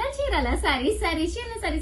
మన చీరాల సారీస్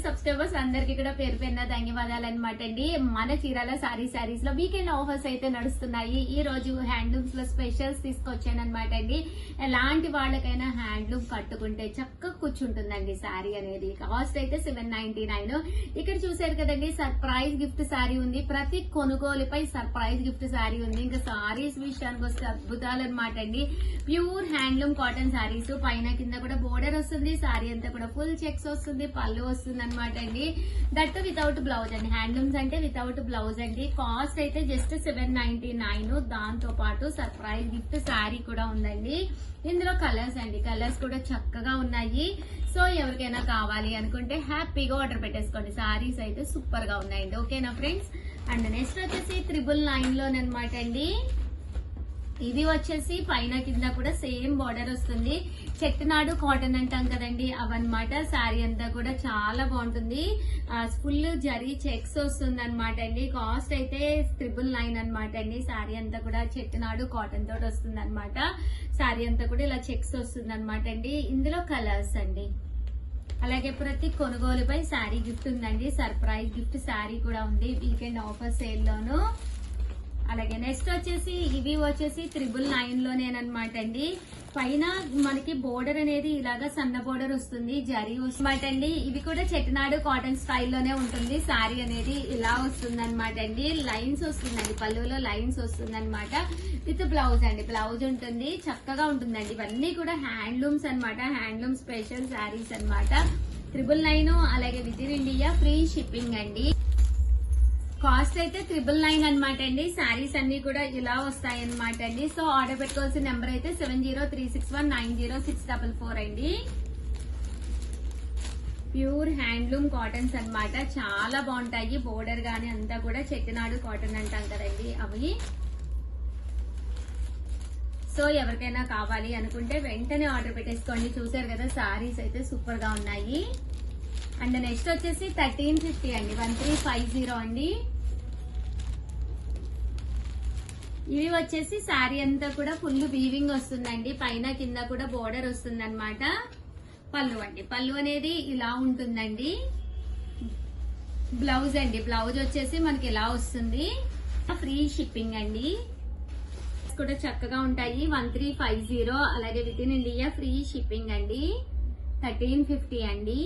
సబ్స్క్రైబర్స్ అందరికి కూడా పేరు పేరున ధన్యవాదాలు అనమాట అండి. మన చీరాల సారీస్ లో వీకెండ్ ఆఫర్స్ అయితే నడుస్తున్నాయి. ఈ రోజు హ్యాండ్లూమ్స్ లో స్పెషల్స్ తీసుకొచ్చాను అనమాట అండి. ఎలాంటి వాళ్ళకైనా హ్యాండ్లూమ్ కట్టుకుంటే చక్కగా కూర్చుంటుందండి. శారీ అనేది కాస్ట్ అయితే $799. ఇక్కడ చూసారు కదండి, సర్ప్రైజ్ గిఫ్ట్ శారీ ఉంది. ప్రతి కొనుగోలుపై సర్ప్రైజ్ గిఫ్ట్ శారీ ఉంది. ఇంకా సారీస్ విషయానికి వస్తే అద్భుతాలు అనమాట అండి. ప్యూర్ హ్యాండ్లూమ్ కాటన్ శారీస్, పైన కింద కూడా బోర్డర్ వస్తుంది. శారీ అంతా కూడా ఫుల్ చెక్స్ వస్తుంది, పళ్ళు వస్తుంది అనమాట అండి. దట్ వితౌట్ బ్లౌజ్ అండి. హ్యాండ్లూమ్స్ అంటే వితౌట్ బ్లౌజ్ అండి. కాస్ట్ అయితే జస్ట్ $799. దాంతో పాటు సర్ప్రైజ్ గిఫ్ట్ శారీ కూడా ఉందండి. ఇందులో కలర్స్ అండి, కలర్స్ కూడా చక్కగా ఉన్నాయి. సో ఎవరికైనా కావాలి అనుకుంటే హ్యాపీగా ఆర్డర్ పెట్టేసుకోండి. శారీస్ అయితే సూపర్ గా ఉన్నాయండి. ఓకేనా ఫ్రెండ్స్? అండ్ నెక్స్ట్ వచ్చేసి 999 లోనమాట అండి. ఇది వచ్చేసి పైన కింద కూడా సేమ్ బార్డర్ వస్తుంది. చెట్టునాడు కాటన్ అంటాం కదండి, అవన్నమాట. శారీ అంతా కూడా చాలా బాగుంటుంది. ఫుల్ జరీ చెక్స్ వస్తుంది అనమాట అండి. కాస్ట్ అయితే 999 అనమాట అండి. శారీ అంతా కూడా చెట్టునాడు కాటన్ తోటి వస్తుంది అనమాట. శారీ అంతా కూడా ఇలా చెక్స్ వస్తుంది అనమాట అండి. ఇందులో కలర్స్ అండి. అలాగే ప్రతి కొనుగోలుపై శారీ గిఫ్ట్ ఉందండి. సర్ప్రైజ్ గిఫ్ట్ శారీ కూడా ఉంది వీకెండ్ ఆఫర్ సేల్ లోను. అలాగే నెక్స్ట్ వచ్చేసి ఇవి వచ్చేసి 999 లోనేనమాట అండి. పైన మనకి బోర్డర్ అనేది ఇలాగా సన్న బోర్డర్ వస్తుంది, జరీ వస్తుందన్నమాట అండి. ఇవి కూడా చెట్టునాడు కాటన్ స్టైల్లోనే ఉంటుంది. శారీ అనేది ఇలా వస్తుంది అనమాట అండి. లైన్స్ వస్తుందండి, పళ్ళులో లైన్స్ వస్తుంది అనమాట. విత్ బ్లౌజ్ అండి, బ్లౌజ్ ఉంటుంది. చక్కగా ఉంటుందండి. ఇవన్నీ కూడా హ్యాండ్లూమ్స్ అనమాట, హ్యాండ్లూమ్ స్పెషల్ శారీస్ అనమాట. 999. అలాగే with in India free shipping అండి. కాస్ట్ అయితే 999 అనమాట అండి. శారీస్ అన్ని కూడా ఇలా వస్తాయి అనమాట అండి. సో ఆర్డర్ పెట్టుకోవాల్సిన నెంబర్ అయితే 7036190644 అండి. ప్యూర్ హ్యాండ్లూమ్ కాటన్స్ అనమాట, చాలా బాగుంటాయి. బోర్డర్ గానీ అంతా కూడా చెట్టునాడు కాటన్ అంటాం కదండి, అవి. సో ఎవరికైనా కావాలి అనుకుంటే వెంటనే ఆర్డర్ పెట్టేసుకోండి. చూసారు కదా, శారీస్ అయితే సూపర్ గా ఉన్నాయి. అండ్ నెక్స్ట్ వచ్చేసి 1350 అండి, 1350 అండి. ఇవి వచ్చేసి శారీ అంతా కూడా ఫుల్ వీవింగ్ వస్తుందండి. పైన కింద కూడా బోర్డర్ వస్తుంది అనమాట. పళ్ళు అండి, పళ్ళు అనేది ఇలా ఉంటుందండి. బ్లౌజ్ అండి, బ్లౌజ్ వచ్చేసి మనకి ఇలా వస్తుంది. ఫ్రీ షిప్పింగ్ అండి. కూడా చక్కగా ఉంటాయి. 1350. అలాగే with in India free shipping అండి. 1350 అండి.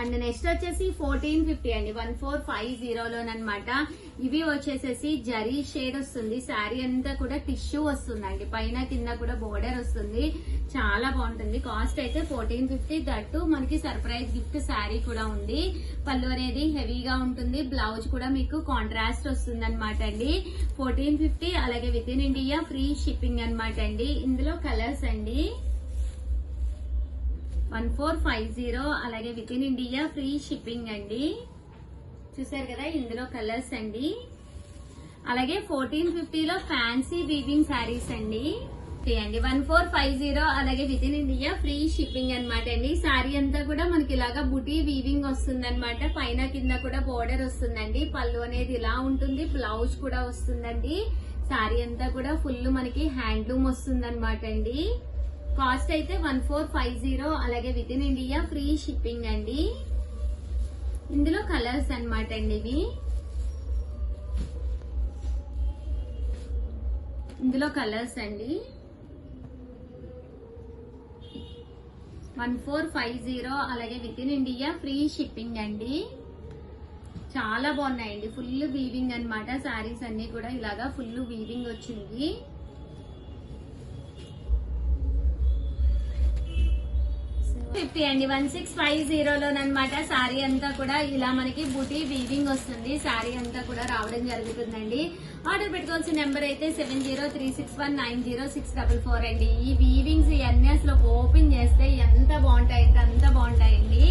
అండ్ నెక్స్ట్ వచ్చేసి 1450 అండి, 1450 లోనమాట. ఇవి వచ్చేసేసి జరీ షేడ్ వస్తుంది. శారీ అంతా కూడా టిష్యూ వస్తుందండి. పైన కింద కూడా బోర్డర్ వస్తుంది. చాలా బాగుంటుంది. కాస్ట్ అయితే 1450. దట్టు మనకి సర్ప్రైజ్ గిఫ్ట్ శారీ కూడా ఉంది. పళ్ళు అనేది హెవీగా ఉంటుంది. బ్లౌజ్ కూడా మీకు కాంట్రాస్ట్ వస్తుంది అనమాట అండి. 1450. అలాగే with in India free shipping అనమాట అండి. ఇందులో కలర్స్ అండి. 1450. అలాగే with in India free shipping అండి. చూసారు కదా, ఇందులో కలర్స్ అండి. అలాగే 1450 లో ఫ్యాన్సీ వీవింగ్ శారీస్ అండి. 1450. అలాగే with in India free shipping అనమాట అండి. శారీ అంతా కూడా మనకి ఇలాగా బుటీ వీవింగ్ వస్తుంది అనమాట. పైన కింద కూడా బోర్డర్ వస్తుందండి. పళ్ళు అనేది ఇలా ఉంటుంది. బ్లౌజ్ కూడా వస్తుందండి. శారీ అంతా కూడా ఫుల్ మనకి హ్యాండ్లూమ్ వస్తుంది అనమాట అండి. కాస్ట్ అయితే 1450. అలాగే with in India free shipping అండి. ఇందులో కలర్స్ అనమాట అండి. ఇవి ఇందులో కలర్స్ అండి. 1450. అలాగే with in India free shipping అండి. చాలా బాగున్నాయండి. ఫుల్ వీవింగ్ అనమాట. శారీస్ అన్ని కూడా ఇలాగా ఫుల్ వీవింగ్ వచ్చింది. అండి 1650 లోనమాట. శారీ అంతా కూడా ఇలా మనకి బూటీ వీవింగ్ వస్తుంది. శారీ అంతా కూడా రావడం జరుగుతుందండి. ఆర్డర్ పెట్టుకోవాల్సిన నెంబర్ అయితే 7036190644 అండి. ఈ వీవింగ్స్ ఇవన్నీ అసలు ఓపెన్ చేస్తే ఎంత బాగుంటాయి అంటే అంత బాగుంటాయండి.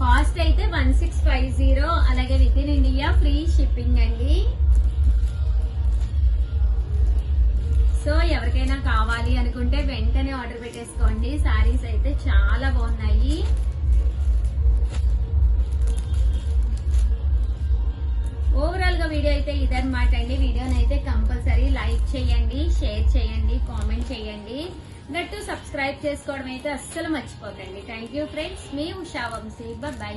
కాస్ట్ అయితే 1650. అలాగే with in India free shipping అండి. సో ఎవరికైనా కావాలి అనుకుంటే వెంటనే ఆర్డర్ పెట్టేసుకోండి. శారీస్ అయితే చాలా బాగున్నాయి. ఓవరాల్ గా వీడియో అయితే ఇదన్నమాట అండి. వీడియోనైతే కంపల్సరీ లైక్ చేయండి, షేర్ చేయండి, కామెంట్ చేయండి. దట్టు సబ్స్క్రైబ్ చేసుకోవడం అయితే అస్సలు మర్చిపోకండి. థ్యాంక్ యూ ఫ్రెండ్స్, మీ Usha Vamsi. Bye.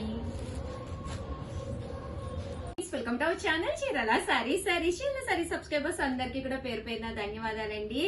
Welcome to our channel Chirala sarees. Sari subscribers అందరికి కూడా పేరు పేరున ధన్యవాదాలండి.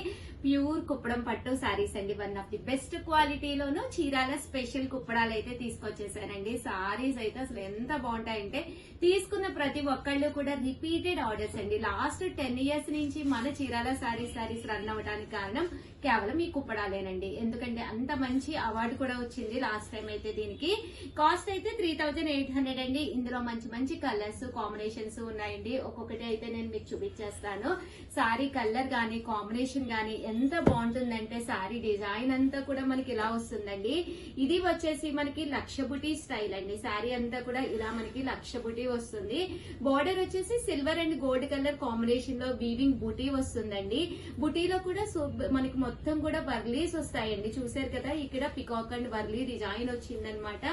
ప్యూర్ కుప్పడం పట్టు సారీస్ అండి, వన్ ఆఫ్ ది బెస్ట్ క్వాలిటీలోను చీరాల స్పెషల్ కుప్పడాలు అయితే తీసుకొచ్చేసానండి. సారీస్ అయితే అసలు ఎంత బాగుంటాయంటే తీసుకున్న ప్రతి ఒక్కళ్ళు కూడా రిపీటెడ్ ఆర్డర్స్ అండి. లాస్ట్ 10 years నుంచి మన చీరాల సారీస్ రన్ అవడానికి కారణం కేవలం ఈ కుప్పడాలేనండి. ఎందుకంటే అంత మంచి అవార్డు కూడా వచ్చింది లాస్ట్ టైం అయితే. దీనికి కాస్ట్ అయితే 3800 అండి. ఇందులో మంచి మంచి కలర్స్ కాంబినేషన్స్ ఉన్నాయండి. ఒక్కొక్కటి అయితే నేను మీకు చూపించేస్తాను. సారీ కలర్ గానీ కాంబినేషన్ గానీ ఎంత బాగుంటుందంటే సారీ డిజైన్ అంతా కూడా మనకి ఇలా వస్తుందండి. ఇది వచ్చేసి మనకి లక్ష బుటీ స్టైల్ అండి. సారీ అంతా కూడా ఇలా మనకి లక్ష బుటీ వస్తుంది. బోర్డర్ వచ్చేసి silver and gold colour combination లో వీవింగ్ బుటీ వస్తుందండి. బుటీలో కూడా మనకి మొత్తం కూడా వర్లీస్ వస్తాయండి. చూసారు కదా, ఇక్కడ పికాక్ అండ్ వర్లీ డిజైన్ వచ్చిందనమాట.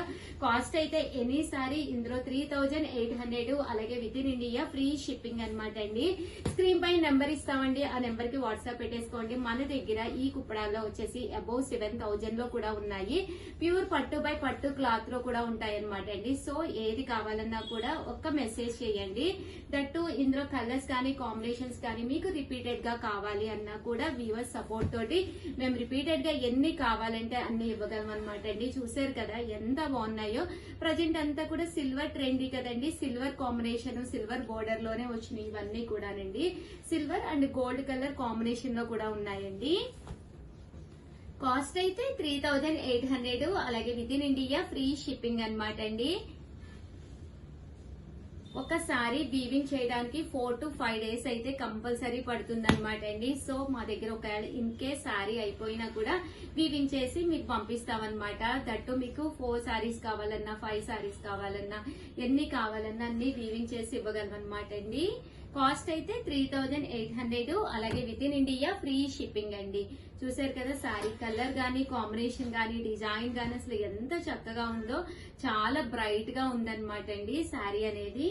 కాస్ట్ అయితే ఎనీ సారీ ఇందులో 3800, అలాగే with in India free shipping అనమాట అండి. స్క్రీన్ పై నెంబర్ ఇస్తామండి, ఆ నెంబర్ కి వాట్సాప్ పెట్టేసుకోండి. మన దగ్గర ఈ కుప్పడాల్లో వచ్చేసి అబౌవ్ 7000 లో కూడా ఉన్నాయి. ప్యూర్ పట్టు బై పట్టు క్లాత్ లో కూడా ఉంటాయి అనమాట అండి. సో ఏది కావాలన్నా కూడా ఒక్క మెసేజ్ చేయండి. దట్టు ఇందులో కలర్స్ కానీ కాంబినేషన్స్ కానీ మీకు రిపీటెడ్ గా కావాలి అన్నా కూడా వ్యూవర్స్ సపోర్ట్ తోటి మేము రిపీటెడ్ గా ఎన్ని కావాలంటే అన్ని ఇవ్వగలం అనమాట అండి. చూసారు కదా ఎంత బాగున్నాయో. ప్రజెంట్ అంతా కూడా సిల్వర్ ట్రెండీ కదండి. సిల్వర్ కాంబినేషన్, సిల్వర్ బోర్డర్ లోనే వచ్చినాయి ఇవన్నీ కూడానండి. Silver and gold colour combination లో కూడా ఉన్నాయండి. కాస్ట్ అయితే 3800, అలాగే with in India free shipping అనమాట అండి. ఒకసారి వీవింగ్ చేయడానికి 4 to 5 days అయితే కంపల్సరీ పడుతుంది అనమాట అండి. సో మా దగ్గర ఒకవేళ ఇన్ కేస్ సారీ అయిపోయినా కూడా వీవింగ్ చేసి మీకు పంపిస్తామన్నమాట. దట్టు మీకు 4 sarees కావాలన్నా 5 sarees కావాలన్నా ఎన్ని కావాలన్నా అన్ని వీవింగ్ చేసి ఇవ్వగలం అనమాట అండి. కాస్ట్ అయితే 3800, అలాగే with in India free shipping అండి. చూసారు కదా, సారీ కలర్ గానీ కాంబినేషన్ గానీ డిజైన్ గానీ అసలు ఎంత చక్కగా ఉందో. చాలా బ్రైట్ గా ఉందన్నమాట అండి సారీ అనేది.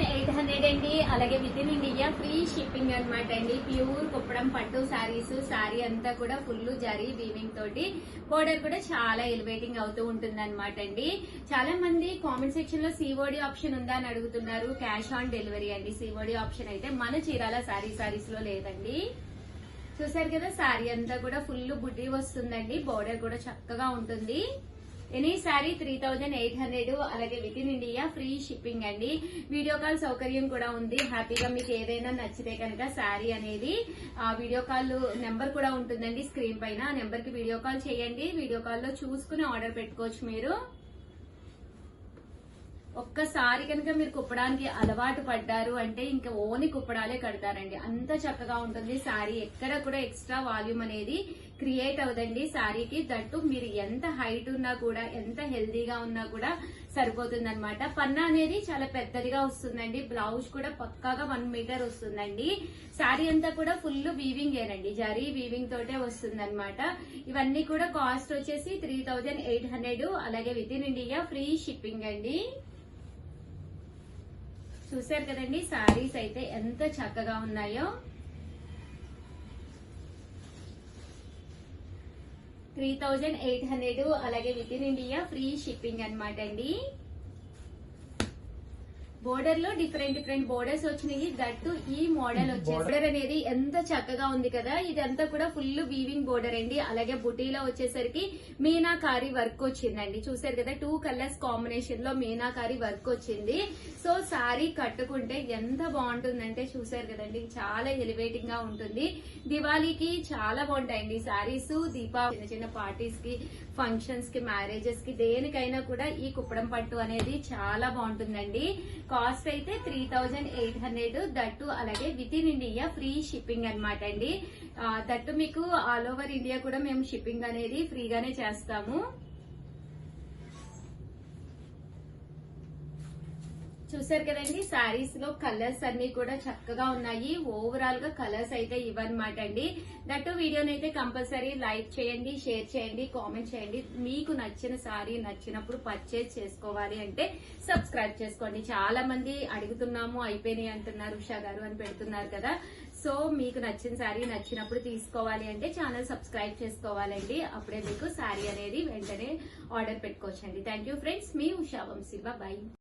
800 అండి, అలాగే with in India free shipping అనమాట అండి. ప్యూర్ కుప్పడం పట్టు సారీస్. సారీ అంతా కూడా ఫుల్ జరీ వీవింగ్ తోటి, బోర్డర్ కూడా చాలా ఎలివేటింగ్ అవుతూ ఉంటుంది అనమాట అండి. చాలా మంది కామెంట్ సెక్షన్ లో సిఓడి ఆప్షన్ ఉందా అని అడుగుతున్నారు. క్యాష్ ఆన్ డెలివరీ అండి. సిఓడి ఆప్షన్ అయితే మన చీరాల సారీస్ లో లేదండి. చూసారు కదా, సారీ అంతా కూడా ఫుల్ బుడ్డి వస్తుందండి. బోర్డర్ కూడా చక్కగా ఉంటుంది. ఎనీ సారీ 3800, అలాగే with in India free shipping అండి. వీడియో కాల్ సౌకర్యం కూడా ఉంది. హ్యాపీగా మీకు ఏదైనా నచ్చితే కనుక సారీ అనేది వీడియో కాల్ నెంబర్ కూడా ఉంటుందండి స్క్రీన్ పైన. ఆ నెంబర్ కి వీడియో కాల్ చేయండి. వీడియో కాల్ లో చూసుకుని ఆర్డర్ పెట్టుకోవచ్చు మీరు. ఒక్కసారి కనుక మీరు కుప్పడానికి అలవాటు పడ్డారు అంటే ఇంకా ఓని కుప్పడాలే కడతారండి. అంత చక్కగా ఉంటుంది సారీ. ఎక్కడ కూడా ఎక్స్ట్రా వాల్యూమ్ అనేది క్రియేట్ అవదండి సారీకి. దట్టు మీరు ఎంత హైట్ ఉన్నా కూడా, ఎంత హెల్దీగా ఉన్నా కూడా సరిపోతుంది అనమాట. పన్నా అనేది చాలా పెద్దదిగా వస్తుందండి. బ్లౌజ్ కూడా పక్కాగా 1 మీటర్ వస్తుందండి. సారీ అంతా కూడా ఫుల్ వీవింగ్ ఏనండి, జరీ వీవింగ్ తోటే వస్తుంది అనమాట. ఇవన్నీ కూడా కాస్ట్ వచ్చేసి 3800, అలాగే with in India free shipping అండి. చూసారు కదండి సారీస్ అయితే ఎంత చక్కగా ఉన్నాయో. 3800, అలాగే with in India free shipping అనమాట అండి. బోర్డర్ లో డిఫరెంట్ బోర్డర్స్ వచ్చినాయి. దట్టు ఈ మోడల్ వచ్చే బోర్డర్ అనేది ఎంత చక్కగా ఉంది కదా. ఇదంతా కూడా ఫుల్ వీవింగ్ బోర్డర్ అండి. అలాగే బుటీలో వచ్చేసరికి మీనాకారి వర్క్ వచ్చిందండి. చూసారు కదా, 2 కలర్స్ కాంబినేషన్ లో మీనాకారి వర్క్ వచ్చింది. సో సారీ కట్టుకుంటే ఎంత బాగుంటుందంటే చూసారు కదండి, చాలా ఎలివేటింగ్ గా ఉంటుంది. దివాళీకి చాలా బాగుంటాయండి సారీస్. దీపావళి చిన్న పార్టీస్ కి, ఫంక్షన్స్ కి, మ్యారేజెస్ కి, దేనికైనా కూడా ఈ కుప్పడం పట్టు అనేది చాలా బాగుంటుందండి. కాస్ట్ అయితే 3800, దట్టు అలాగే with in India free shipping అనమాట అండి. దట్టు మీకు ఆల్ ఓవర్ ఇండియా కూడా మేము షిప్పింగ్ అనేది ఫ్రీగానే చేస్తాము. చూసారు కదండి, సారీస్ లో కలర్స్ అన్ని కూడా చక్కగా ఉన్నాయి. ఓవరాల్ గా కలర్స్ అయితే ఇవన్నమాట అండి. దట్టు వీడియోనైతే కంపల్సరీ లైక్ చేయండి, షేర్ చేయండి, కామెంట్ చేయండి. మీకు నచ్చిన సారీ నచ్చినప్పుడు పర్చేజ్ చేసుకోవాలి అంటే సబ్స్క్రైబ్ చేసుకోండి. చాలా మంది అడుగుతున్నాము అయిపోయినాయి అంటున్నారు ఉషా గారు అని పెడుతున్నారు కదా. సో మీకు నచ్చిన శారీ నచ్చినప్పుడు తీసుకోవాలి అంటే ఛానల్ సబ్స్క్రైబ్ చేసుకోవాలండి. అప్పుడే మీకు శారీ అనేది వెంటనే ఆర్డర్ పెట్టుకోవచ్చండి. థ్యాంక్ యూ ఫ్రెండ్స్, మీ ఉషా వంశీ. బాయ్.